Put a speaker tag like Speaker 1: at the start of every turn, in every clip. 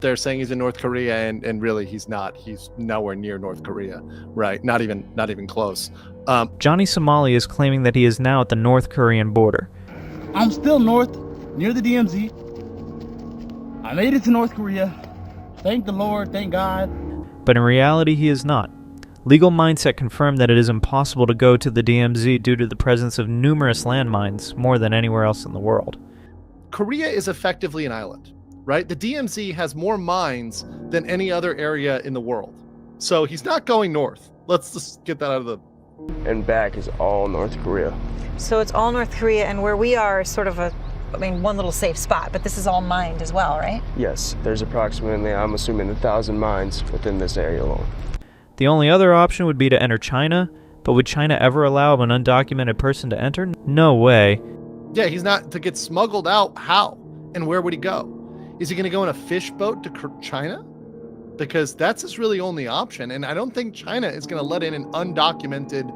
Speaker 1: They're saying he's in North Korea, and really he's not. He's nowhere near North Korea, right? Not even close.
Speaker 2: Johnny Somali is claiming that he is now at the North Korean border.
Speaker 3: I'm still north, near the DMZ. I made it to North Korea. Thank the Lord, thank God.
Speaker 2: But in reality, he is not. Legal Mindset confirmed that it is impossible to go to the DMZ due to the presence of numerous landmines, more than anywhere else in the world.
Speaker 1: Korea is effectively an island, right? The DMZ has more mines than any other area in the world. So he's not going north. Let's just get that out of the...
Speaker 4: And back is all North Korea.
Speaker 5: So it's all North Korea, and where we are is sort of one little safe spot, but this is all mined as well, right?
Speaker 4: Yes, there's approximately, I'm assuming, 1,000 mines within this area alone.
Speaker 2: The only other option would be to enter China, but would China ever allow an undocumented person to enter? No way.
Speaker 1: Yeah, he's not to get smuggled out. How? And where would he go? Is he going to go in a fish boat to China? Because that's his really only option. And I don't think China is going to let in an undocumented,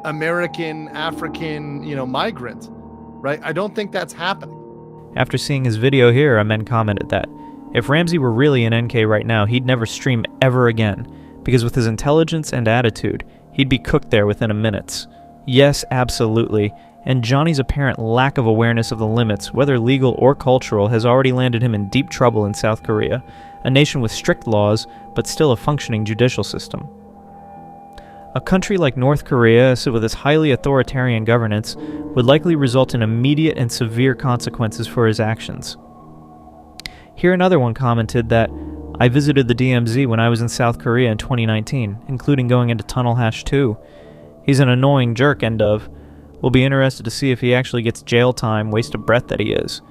Speaker 1: American, African, migrant, right? I don't think that's happening.
Speaker 2: After seeing his video here, a man commented that if Ramsey were really in NK right now, he'd never stream ever again, because with his intelligence and attitude, he'd be cooked there within minutes. Yes, absolutely. And Johnny's apparent lack of awareness of the limits, whether legal or cultural, has already landed him in deep trouble in South Korea, a nation with strict laws, but still a functioning judicial system. A country like North Korea, with its highly authoritarian governance, would likely result in immediate and severe consequences for his actions. Here another one commented that, I visited the DMZ when I was in South Korea in 2019, including going into Tunnel Hash 2. He's an annoying jerk, end of. We'll be interested to see if he actually gets jail time, waste of breath that he is.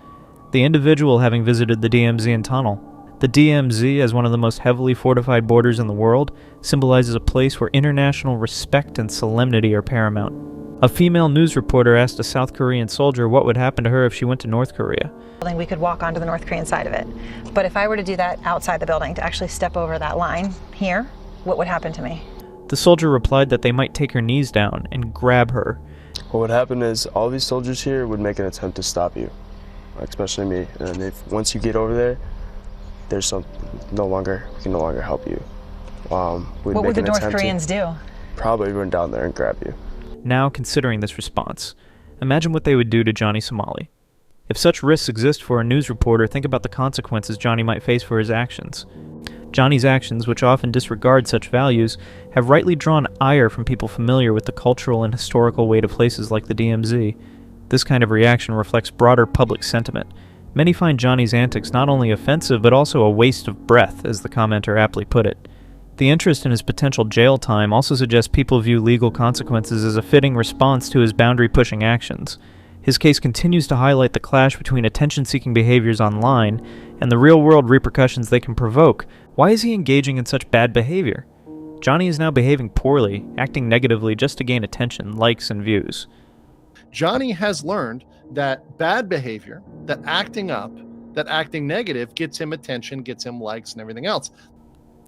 Speaker 2: The individual having visited the DMZ and tunnel. The DMZ, as one of the most heavily fortified borders in the world, symbolizes a place where international respect and solemnity are paramount. A female news reporter asked a South Korean soldier what would happen to her if she went to North Korea.
Speaker 5: We could walk onto the North Korean side of it. But if I were to do that outside the building, to actually step over that line here, what would happen to me?
Speaker 2: The soldier replied that they might take her knees down and grab her.
Speaker 4: What would happen is all these soldiers here would make an attempt to stop you, especially me. And once you get over there, we can no longer help you.
Speaker 5: What would the North Koreans do?
Speaker 4: Probably run down there and grab you.
Speaker 2: Now, considering this response, imagine what they would do to Johnny Somali. If such risks exist for a news reporter, think about the consequences Johnny might face for his actions. Johnny's actions, which often disregard such values, have rightly drawn ire from people familiar with the cultural and historical weight of places like the DMZ. This kind of reaction reflects broader public sentiment. Many find Johnny's antics not only offensive, but also a waste of breath, as the commenter aptly put it. The interest in his potential jail time also suggests people view legal consequences as a fitting response to his boundary-pushing actions. His case continues to highlight the clash between attention-seeking behaviors online and the real-world repercussions they can provoke. Why is he engaging in such bad behavior? Johnny is now behaving poorly, acting negatively just to gain attention, likes, and views.
Speaker 1: Johnny has learned that bad behavior, that acting up, that acting negative gets him attention, gets him likes, and everything else.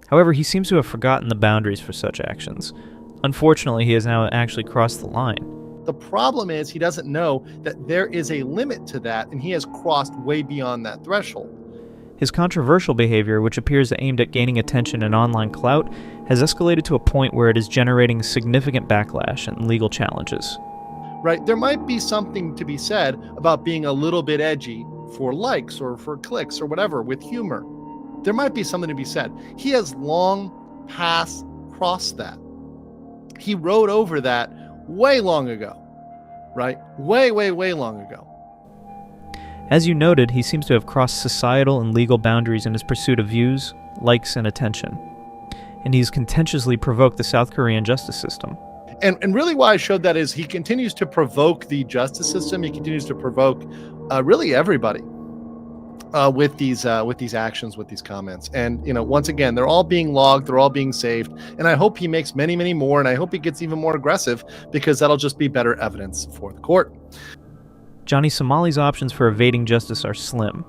Speaker 2: However, he seems to have forgotten the boundaries for such actions. Unfortunately, he has now actually crossed the line.
Speaker 1: The problem is he doesn't know that there is a limit to that, and he has crossed way beyond that threshold.
Speaker 2: His controversial behavior, which appears aimed at gaining attention and online clout, has escalated to a point where it is generating significant backlash and legal challenges.
Speaker 1: Right? There might be something to be said about being a little bit edgy for likes or for clicks or whatever with humor. There might be something to be said. He has long past crossed that. He rode over that way long ago, right? Way long ago.
Speaker 2: As you noted, he seems to have crossed societal and legal boundaries in his pursuit of views, likes, and attention. And he's contentiously provoked the South Korean justice system.
Speaker 1: And really why I showed that is he continues to provoke the justice system. He continues to provoke really everybody with these actions, with these comments. And, once again, they're all being logged. They're all being saved. And I hope he makes many, many more. And I hope he gets even more aggressive, because that'll just be better evidence for the court.
Speaker 2: Johnny Somali's options for evading justice are slim.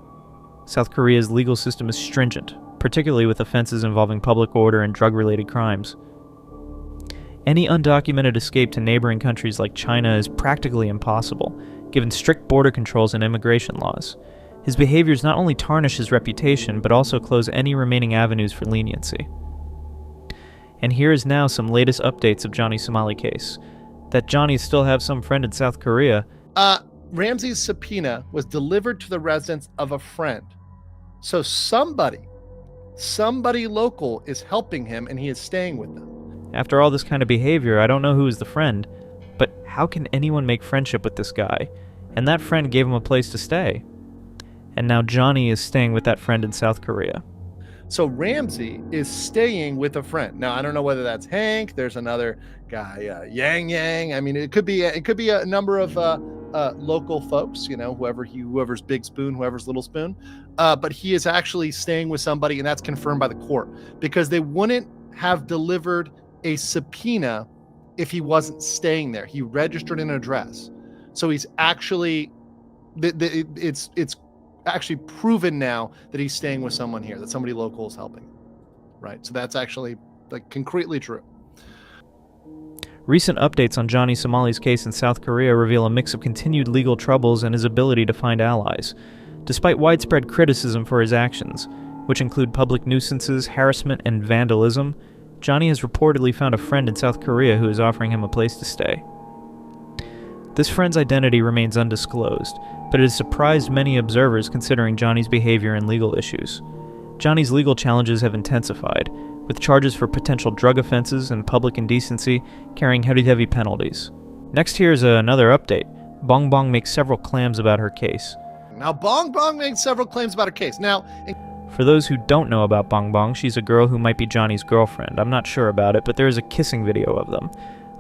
Speaker 2: South Korea's legal system is stringent, particularly with offenses involving public order and drug-related crimes. Any undocumented escape to neighboring countries like China is practically impossible, given strict border controls and immigration laws. His behaviors not only tarnish his reputation, but also close any remaining avenues for leniency. And here is now some latest updates of Johnny's Somali case. That Johnny still have some friend in South Korea.
Speaker 1: Ramsey's subpoena was delivered to the residence of a friend. So somebody local is helping him, and he is staying with them.
Speaker 2: After all this kind of behavior, I don't know who is the friend, but how can anyone make friendship with this guy? And that friend gave him a place to stay. And now Johnny is staying with that friend in South Korea.
Speaker 1: So Ramsey is staying with a friend. Now, I don't know whether that's Hank. There's another guy, Yang. I mean, it could be a number of local folks, you know, whoever's Big Spoon, whoever's Little Spoon. But he is actually staying with somebody, and that's confirmed by the court, because they wouldn't have delivered a subpoena if he wasn't staying there. He registered an address. So he's actually, it's actually proven now that he's staying with someone here, that somebody local is helping, right? So that's actually like concretely true.
Speaker 2: Recent updates on Johnny Somali's case in South Korea reveal a mix of continued legal troubles and his ability to find allies, despite widespread criticism for his actions, which include public nuisances, harassment, and vandalism. Johnny has reportedly found a friend in South Korea who is offering him a place to stay. This friend's identity remains undisclosed, but it has surprised many observers considering Johnny's behavior and legal issues. Johnny's legal challenges have intensified, with charges for potential drug offenses and public indecency carrying heavy penalties. Next, here's another update. Bong Bong makes several claims about her case.
Speaker 1: Now, Bong Bong makes several claims about her case. Now,
Speaker 2: for those who don't know about Bong Bong, she's a girl who might be Johnny's girlfriend. I'm not sure about it, but there is a kissing video of them.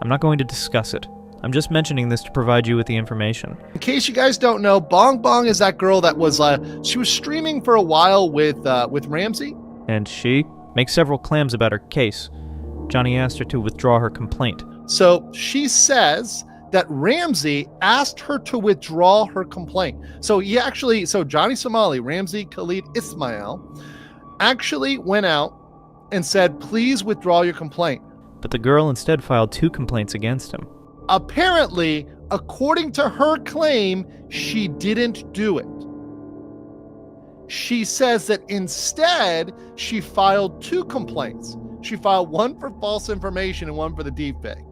Speaker 2: I'm not going to discuss it. I'm just mentioning this to provide you with the information.
Speaker 1: In case you guys don't know, Bong Bong is that girl that was she was streaming for a while with Ramsey.
Speaker 2: And she makes several claims about her case. Johnny asked her to withdraw her complaint.
Speaker 1: So she says that Ramsey asked her to withdraw her complaint. So Johnny Somali, Ramsey Khalid Ismail, actually went out and said, please withdraw your complaint.
Speaker 2: But the girl instead filed 2 complaints against him.
Speaker 1: Apparently, according to her claim, she didn't do it. She says that instead, she filed 2 complaints. She filed one for false information and one for the deepfake.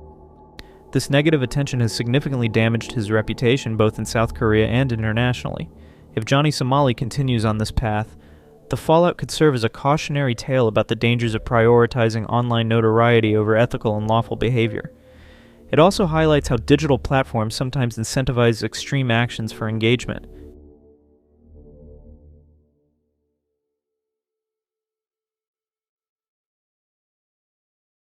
Speaker 2: This negative attention has significantly damaged his reputation both in South Korea and internationally. If Johnny Somali continues on this path, the fallout could serve as a cautionary tale about the dangers of prioritizing online notoriety over ethical and lawful behavior. It also highlights how digital platforms sometimes incentivize extreme actions for engagement,